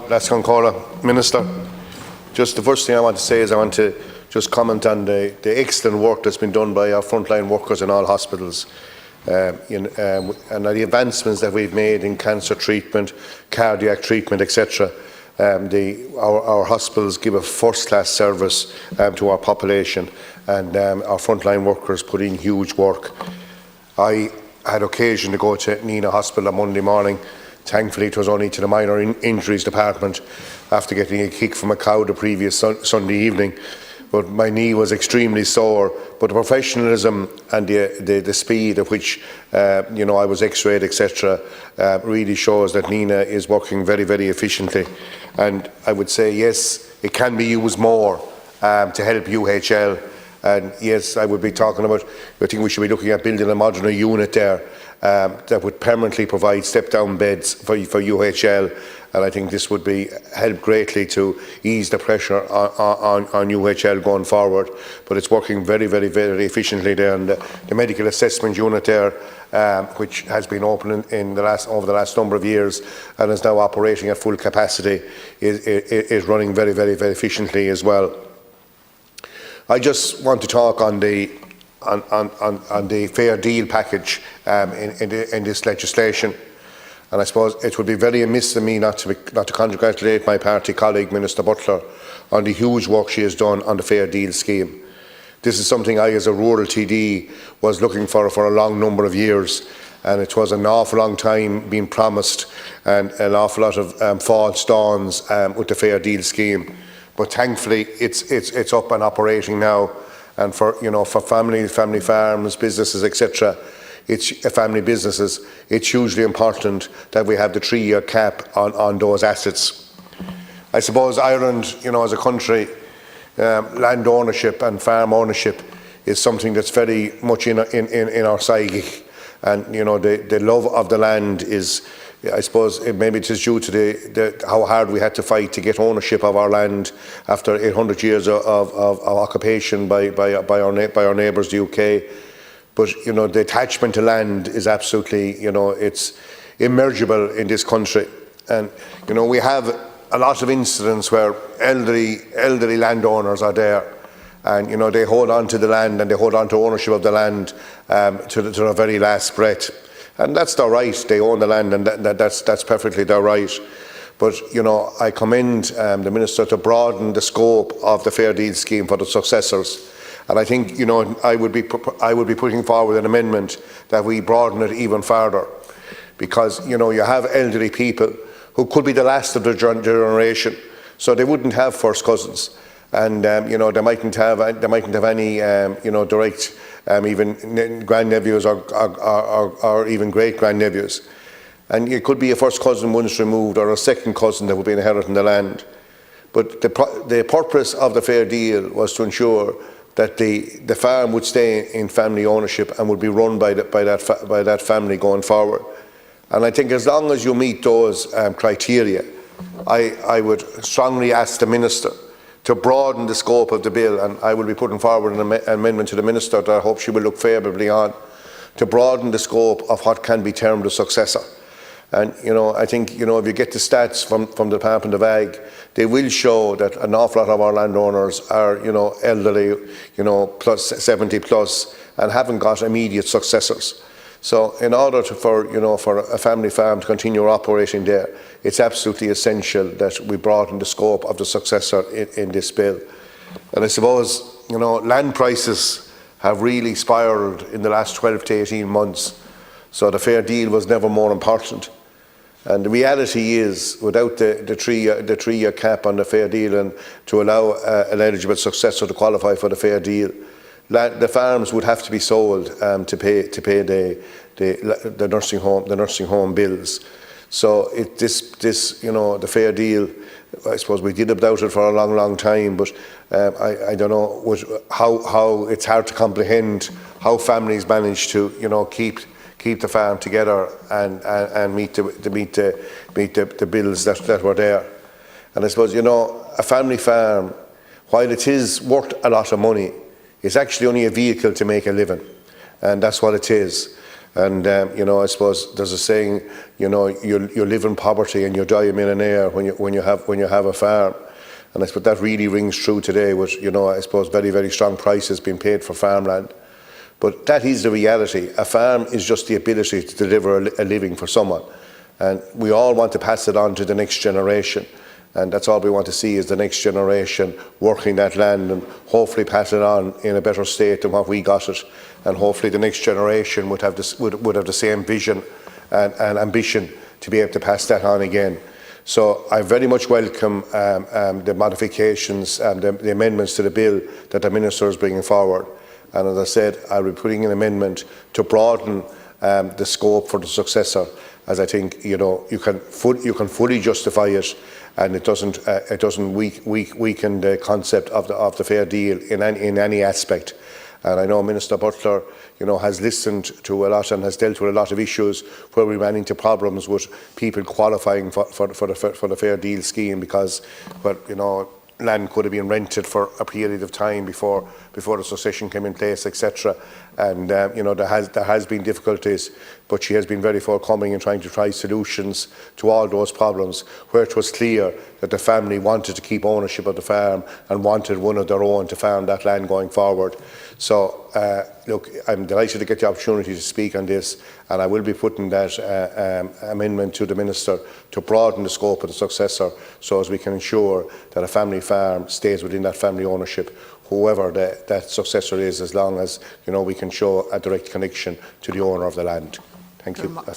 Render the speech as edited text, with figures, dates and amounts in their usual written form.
Lasconcola. Minister, just the first thing I want to say is I want to just comment on the excellent work that's been done by our frontline workers in all hospitals and the advancements that we've made in cancer treatment, cardiac treatment, etc. Our hospitals give a first-class service to our population, and our frontline workers put in huge work. I had occasion to go to Nina Hospital on Monday morning. Thankfully, it was only to the minor injuries department after getting a kick from a cow the previous Sunday evening. But my knee was extremely sore. But the professionalism and the speed at which I was X-rayed, etc., really shows that Nina is working very, very efficiently. And I would say yes, it can be used more to help UHL. And yes, I would be talking about, I think we should be looking at building a modular unit there that would permanently provide step-down beds for UHL, and I think this would help greatly to ease the pressure on UHL going forward. But it's working very, very, very efficiently there, and the medical assessment unit there, which has been open over the last number of years and is now operating at full capacity, is running very, very, very efficiently as well. I just want to talk on the fair deal package in this legislation, and I suppose it would be very amiss of me not to congratulate my party colleague Minister Butler on the huge work she has done on the fair deal scheme. This is something I, as a rural TD, was looking for a long number of years, and it was an awful long time being promised and an awful lot of false dawns with the fair deal scheme. But thankfully, it's up and operating now, and for family farms, businesses, etc. Family businesses. It's hugely important that we have the 3-year cap on those assets. I suppose Ireland, as a country, land ownership and farm ownership is something that's very much in our psyche, and the love of the land is. I suppose maybe it is due to how hard we had to fight to get ownership of our land after 800 years of occupation by our neighbours, the UK. But the attachment to land is absolutely, it's immeasurable in this country. And we have a lot of incidents where elderly landowners are there, and they hold on to the land and they hold on to ownership of the land to their very last breath. And that's their right. They own the land, and that's perfectly their right. But I commend the Minister to broaden the scope of the fair deal scheme for the successors. And I think I would be putting forward an amendment that we broaden it even further, because you have elderly people who could be the last of their generation, so they wouldn't have first cousins, and they mightn't have any direct. Even grandnephews or even great-grandnephews. And it could be a first cousin once removed, or a second cousin that would be inheriting the land. But the purpose of the fair deal was to ensure that the farm would stay in family ownership and would be run by that family going forward. And I think as long as you meet those criteria, I would strongly ask the Minister to broaden the scope of the bill, and I will be putting forward an amendment to the Minister that I hope she will look favourably on, to broaden the scope of what can be termed a successor. And I think if you get the stats from the Department of Ag, they will show that an awful lot of our landowners are elderly, plus 70 plus, and haven't got immediate successors. So in order for a family farm to continue operating there, it's absolutely essential that we broaden the scope of the successor in this bill. And I suppose land prices have really spiralled in the last 12 to 18 months, so the fair deal was never more important. And the reality is, without the three-year cap on the fair deal and to allow an eligible successor to qualify for the fair deal, the farms would have to be sold to pay the nursing home bills. So the fair deal, I suppose we did doubt it for a long time, but I don't know how it's hard to comprehend how families manage to keep the farm together and meet the bills that were there. And I suppose a family farm, while it is worth a lot of money, it's actually only a vehicle to make a living, and that's what it is. And you know, I suppose there's a saying, you know, you live in poverty and you die a millionaire when you have a farm. And I suppose that really rings true today with, you know, I suppose very, very strong prices being paid for farmland. But that is the reality. A farm is just the ability to deliver a living for someone. And we all want to pass it on to the next generation. And that's all we want to see, is the next generation working that land and hopefully pass it on in a better state than what we got it. And hopefully the next generation would have the same vision and ambition to be able to pass that on again. So I very much welcome the modifications and the amendments to the bill that the Minister is bringing forward. And as I said, I'll be putting an amendment to broaden the scope for the successor, as I think, you know, you can fully justify it, and it doesn't weaken the concept of the fair deal in any aspect. And I know Minister Butler, you know, has listened to a lot and has dealt with a lot of issues where we ran into problems with people qualifying for the fair deal scheme because, well, you know, land could have been rented for a period of time before the succession came in place, etc. And you know, there has been difficulties, but she has been very forthcoming in trying to try solutions to all those problems, where it was clear that the family wanted to keep ownership of the farm and wanted one of their own to farm that land going forward. So look, I'm delighted to get the opportunity to speak on this, and I will be putting that amendment to the Minister to broaden the scope of the successor, so as we can ensure that a family farm stays within that family ownership, whoever that successor is, as long as, you know, we can show a direct connection to the owner of the land. Thank you.